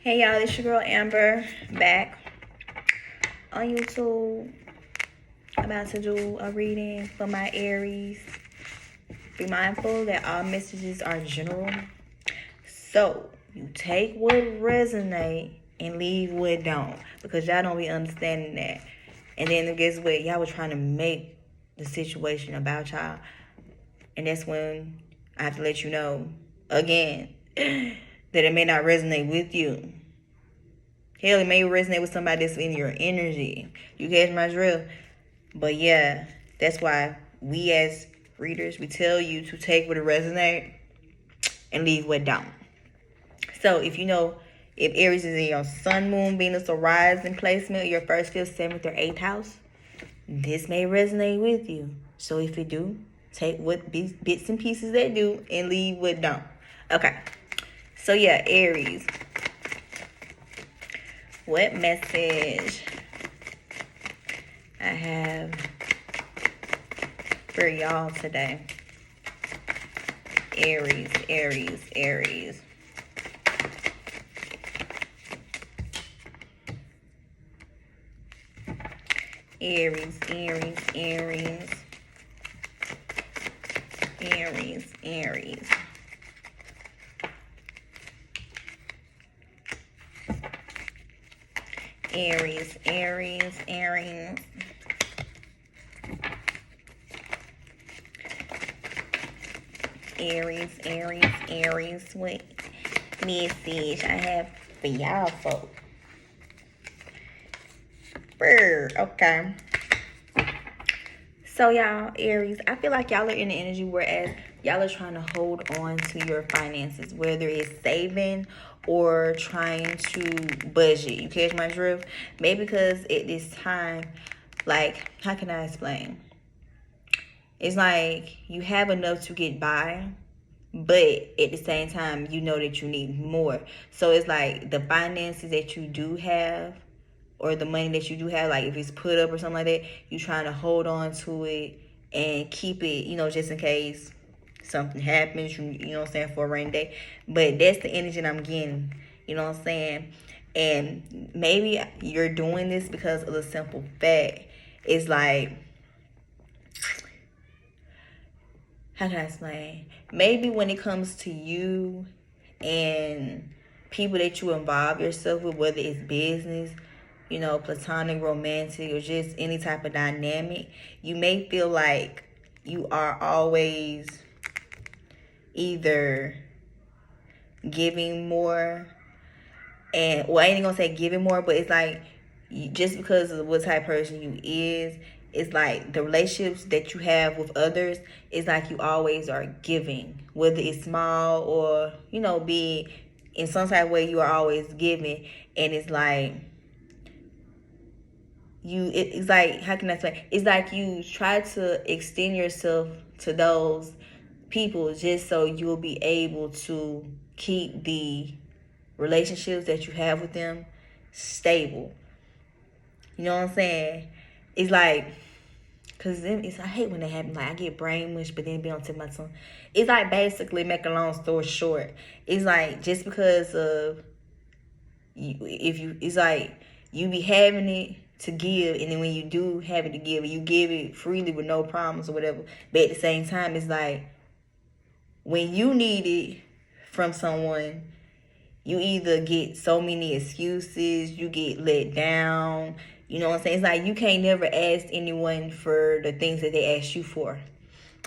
Hey y'all, it's your girl Amber back on YouTube. About to do a reading for my Aries. Be mindful that all messages are general. So you take what resonate and leave what don't. Because y'all don't be understanding that. And then guess what? Y'all were trying to make the situation about y'all. And that's when I have to let you know again that it may not resonate with you. Hell, it may resonate with somebody that's in your energy. You catch my drill? But yeah, that's why we as readers, we tell you to take what resonate and leave what don't. So if you know, if Aries is in your sun, moon, Venus, or rising placement, your first, fifth, seventh, or eighth house, this may resonate with you. So if it do, take what bits and pieces that do and leave what don't. Okay. So yeah, Aries. What message I have for y'all today? Aries, Aries, Aries. Aries, Aries, Aries. Aries, Aries. Aries, Aries, Aries. Aries, Aries, Aries. What message I have for y'all folks? Okay. So y'all, Aries, I feel like y'all are in the energy whereas y'all are trying to hold on to your finances, whether it's saving or trying to budget. You catch my drift? Maybe because at this time, like, how can I explain? It's like you have enough to get by, but at the same time, you know that you need more. So it's like the finances that you do have, or the money that you do have, like if it's put up or something like that, you trying to hold on to it and keep it, just in case something happens, you know what I'm saying, for a rainy day. But that's the energy that I'm getting, you know what I'm saying? And maybe you're doing this because of the simple fact. It's like, how can I explain? Maybe when it comes to you and people that you involve yourself with, whether it's business, platonic, romantic, or just any type of dynamic, you may feel like you are always either giving more, and, well, I ain't gonna say giving more, but it's like, just because of what type of person you is, it's like the relationships that you have with others, it's like you always are giving, whether it's small or, big. In some type of way, you are always giving. And it's like, it's like, how can I say? It's like you try to extend yourself to those people just so you'll be able to keep the relationships that you have with them stable. You know what I'm saying? It's like, because then I hate when that happens. Like, I get brainwashed, but then be on tip of my tongue. It's like, basically, make a long story short, it's like, just because of it's like you be having it to give, and then when you do have it to give, you give it freely with no problems or whatever. But at the same time, it's like, when you need it from someone, you either get so many excuses, you get let down. You know what I'm saying? It's like you can't never ask anyone for the things that they ask you for.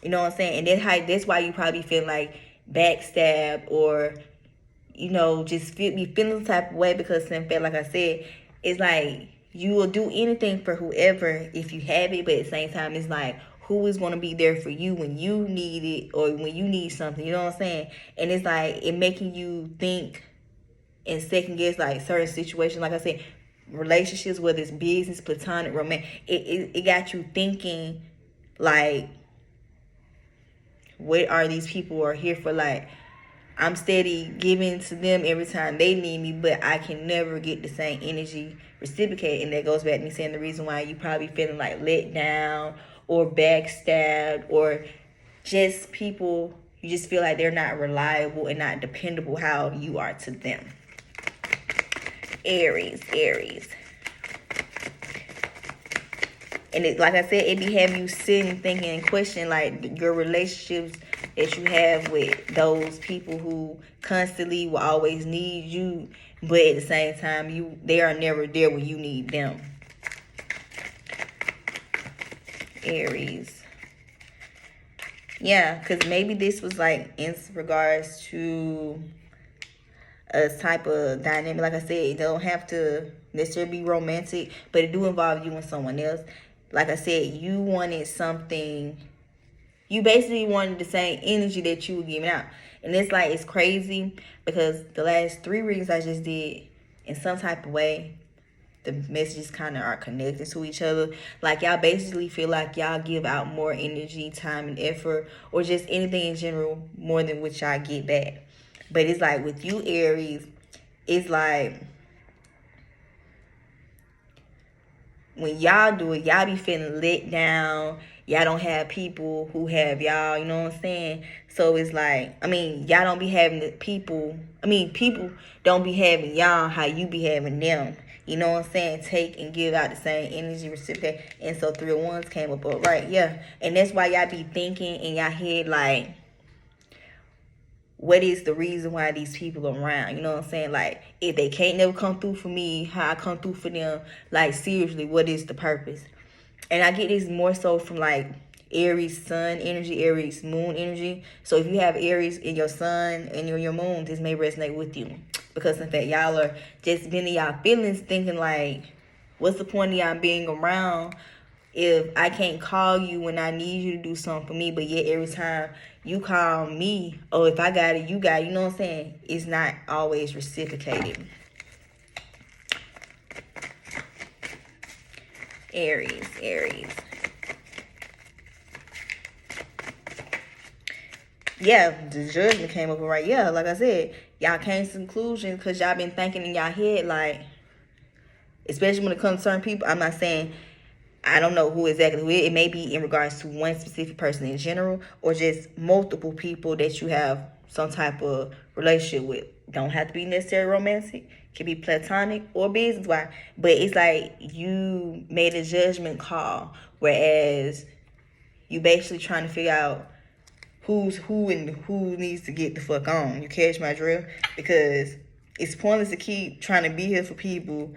You know what I'm saying? And that's why you probably feel like backstabbed, or just be feeling the type of way, because like I said, it's like you will do anything for whoever if you have it, but at the same time, it's like, who is going to be there for you when you need it or when you need something? You know what I'm saying? And it's like, it making you think and second guess, like, certain situations. Like I said, relationships, whether it's business, platonic, romantic, it got you thinking, like, what are these people are here for? Like, I'm steady giving to them every time they need me, but I can never get the same energy reciprocated. And that goes back to me saying the reason why you probably feeling like let down or backstabbed, or just people, you just feel like they're not reliable and not dependable how you are to them. Aries. And it, like I said, it be having you sitting, thinking, and questioning like your relationships that you have with those people who constantly will always need you, but at the same time, they are never there when you need them. Aries. Yeah, because maybe this was like in regards to a type of dynamic. Like I said, it don't have to necessarily be romantic, but it do involve you and someone else. Like I said, you wanted something. You basically wanted the same energy that you were giving out. And it's like, it's crazy because the last 3 readings I just did, in some type of way, the messages kind of are connected to each other. Like, y'all basically feel like y'all give out more energy, time, and effort, or just anything in general more than what y'all get back. But it's like with you, Aries, it's like when y'all do it, y'all be feeling let down. Y'all don't have people who have y'all, you know what I'm saying? So it's like, y'all don't be having the people. People don't be having y'all how you be having them. You know what I'm saying? Take and give out the same energy, reciprocate. And so 3 of Wands came up, right? Yeah. And that's why y'all be thinking in y'all head like, what is the reason why these people are around? You know what I'm saying? Like, if they can't never come through for me, how I come through for them, like, seriously, what is the purpose? And I get this more so from, like, Aries sun energy, Aries moon energy. So if you have Aries in your sun and your moon, this may resonate with you. Because, in fact, y'all are just being in y'all feelings thinking, like, what's the point of y'all being around if I can't call you when I need you to do something for me, but yet every time you call me, or if I got it, you got it, you know what I'm saying? It's not always reciprocated. Aries. Yeah, the judgment came up right. Yeah, like I said, y'all came to conclusions because y'all been thinking in y'all head, like, especially when it comes to certain people. I'm not saying, I don't know who exactly it may be in regards to one specific person in general, or just multiple people that you have some type of relationship with. Don't have to be necessarily romantic. Can be platonic or business-wise. But it's like you made a judgment call, whereas you basically trying to figure out who's who and who needs to get the fuck on. You catch my drift? Because it's pointless to keep trying to be here for people.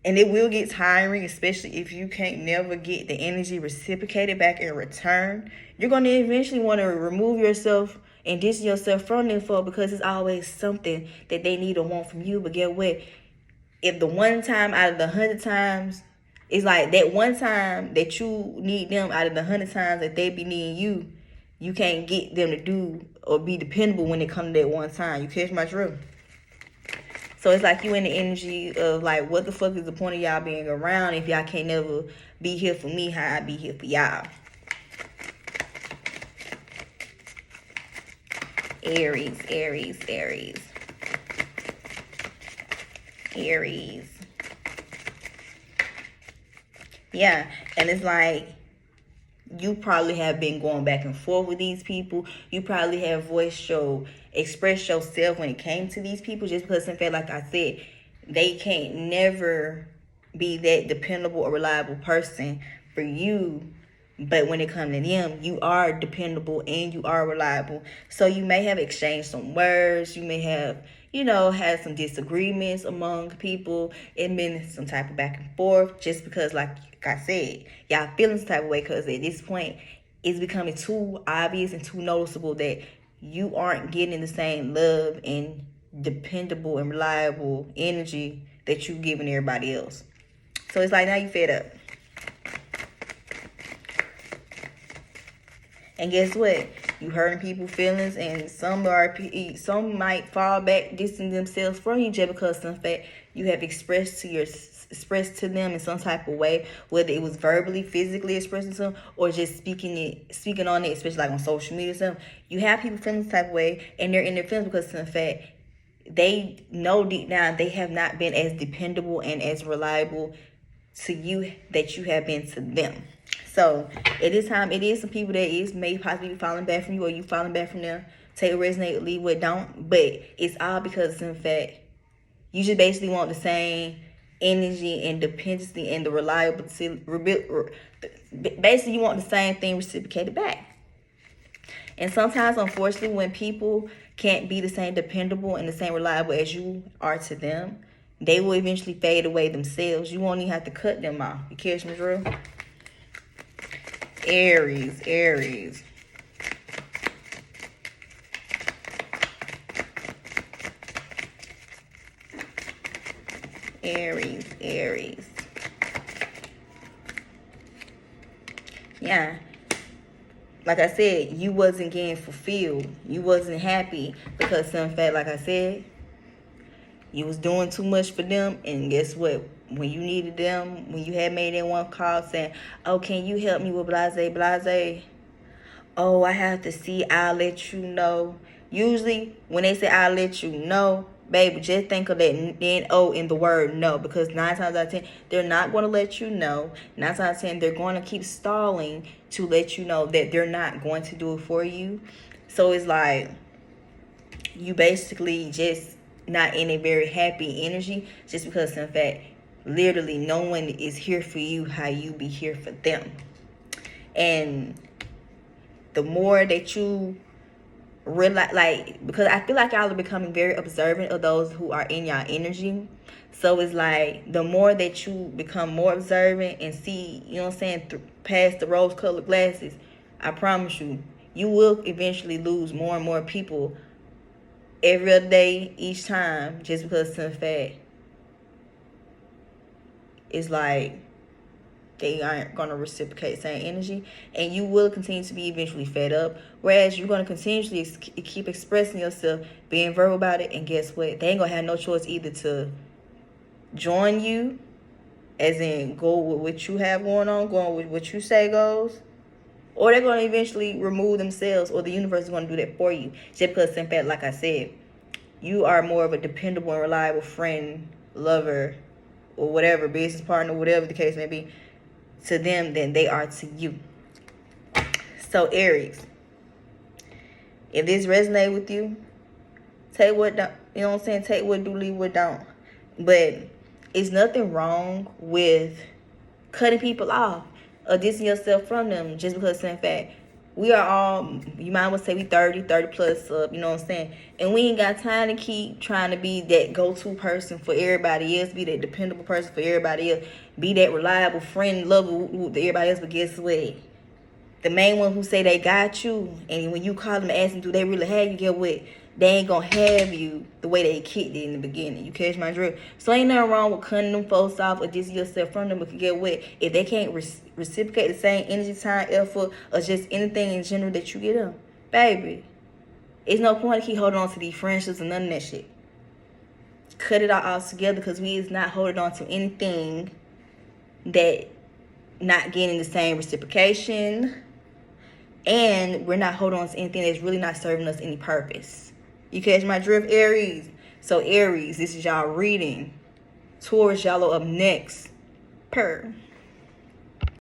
And it will get tiring, especially if you can't never get the energy reciprocated back in return. You're going to eventually want to remove yourself and distance yourself from them because it's always something that they need or want from you. But get what? If the one time out of the 100 times, it's like that one time that you need them out of the 100 times that they be needing you, you can't get them to do or be dependable when it comes to that one time. You catch my drift? So it's like you in the energy of like, what the fuck is the point of y'all being around if y'all can't never be here for me how I be here for y'all? Aries. Yeah, and it's like you probably have been going back and forth with these people. You probably have expressed yourself when it came to these people, just because, in fact, like I said, they can't never be that dependable or reliable person for you. But when it comes to them, you are dependable and you are reliable. So you may have exchanged some words. You may have, had some disagreements among people. It been some type of back and forth just because, like I said, y'all feeling some type of way because at this point, it's becoming too obvious and too noticeable that you aren't getting the same love and dependable and reliable energy that you giving everybody else. So it's like now you fed up. And guess what? You hurting people's feelings, and some might fall back, distancing themselves from you just because of the fact you have expressed to them in some type of way, whether it was verbally, physically expressing to them, or just speaking on it, especially like on social media or something. You have people feeling this type of way, and they're in their feelings because of the fact they know deep down they have not been as dependable and as reliable to you that you have been to them. So at this time, it is some people that may possibly be falling back from you, or you falling back from them. Take what resonate, leave what don't. But it's all because, in fact, You just basically want the same energy and dependency and the reliability. Basically, you want the same thing reciprocated back. And sometimes, unfortunately, when people can't be the same dependable and the same reliable as you are to them, they will eventually fade away themselves. You won't even have to cut them off. You catch me, Drew? Aries, Aries. Aries, Aries. Yeah. Like I said, you wasn't getting fulfilled. You wasn't happy because, in fact, like I said, you was doing too much for them. And guess what? When you needed them, when you had made that one call saying, oh, can you help me with blase? Oh, I have to see. I'll let you know. Usually, when they say I'll let you know, baby, just think of that N-O in the word no. Because 9 times out of 10, they're not going to let you know. 9 times out of 10, they're going to keep stalling to let you know that they're not going to do it for you. So it's like you basically just not in a very happy energy just because, in fact, literally no one is here for you how you be here for them. And the more that you realize, like, because I feel like y'all are becoming very observant of those who are in y'all energy. So it's like the more that you become more observant and see, you know what I'm saying, past the rose-colored glasses, I promise you, you will eventually lose more and more people every other day, each time, just because, in fact, it's like they aren't going to reciprocate the same energy, and you will continue to be eventually fed up, whereas you're going to continuously keep expressing yourself, being verbal about it, and guess what? They ain't going to have no choice either to join you, as in go with what you have going on, going with what you say goes, or they're going to eventually remove themselves, or the universe is going to do that for you, just because, in fact, like I said, you are more of a dependable and reliable friend, lover, or whatever, business partner, whatever the case may be, to them than they are to you. So Aries, if this resonates with you, take what don't, you know what I'm saying, take what do, leave what don't. But it's nothing wrong with cutting people off or distancing yourself from them just because, in fact, we are all, you might well say we 30 plus up, you know what I'm saying? And we ain't got time to keep trying to be that go-to person for everybody else, be that dependable person for everybody else, be that reliable friend, lover with everybody else. But guess what? The main one who say they got you, and when you call them and ask them, do they really have you, get what? They ain't gonna have you the way they kicked it in the beginning. You catch my drift? So ain't nothing wrong with cutting them folks off or distancing yourself from them. But get what? If they can't reciprocate the same energy, time, effort, or just anything in general that you get them, baby, it's no point to keep holding on to these friendships and none of that shit. Cut it all together, because we is not holding on to anything that not getting the same reciprocation, and we're not holding on to anything that's really not serving us any purpose. You catch my drift, Aries? So Aries, this is y'all reading. Taurus, y'all are up next. Purr.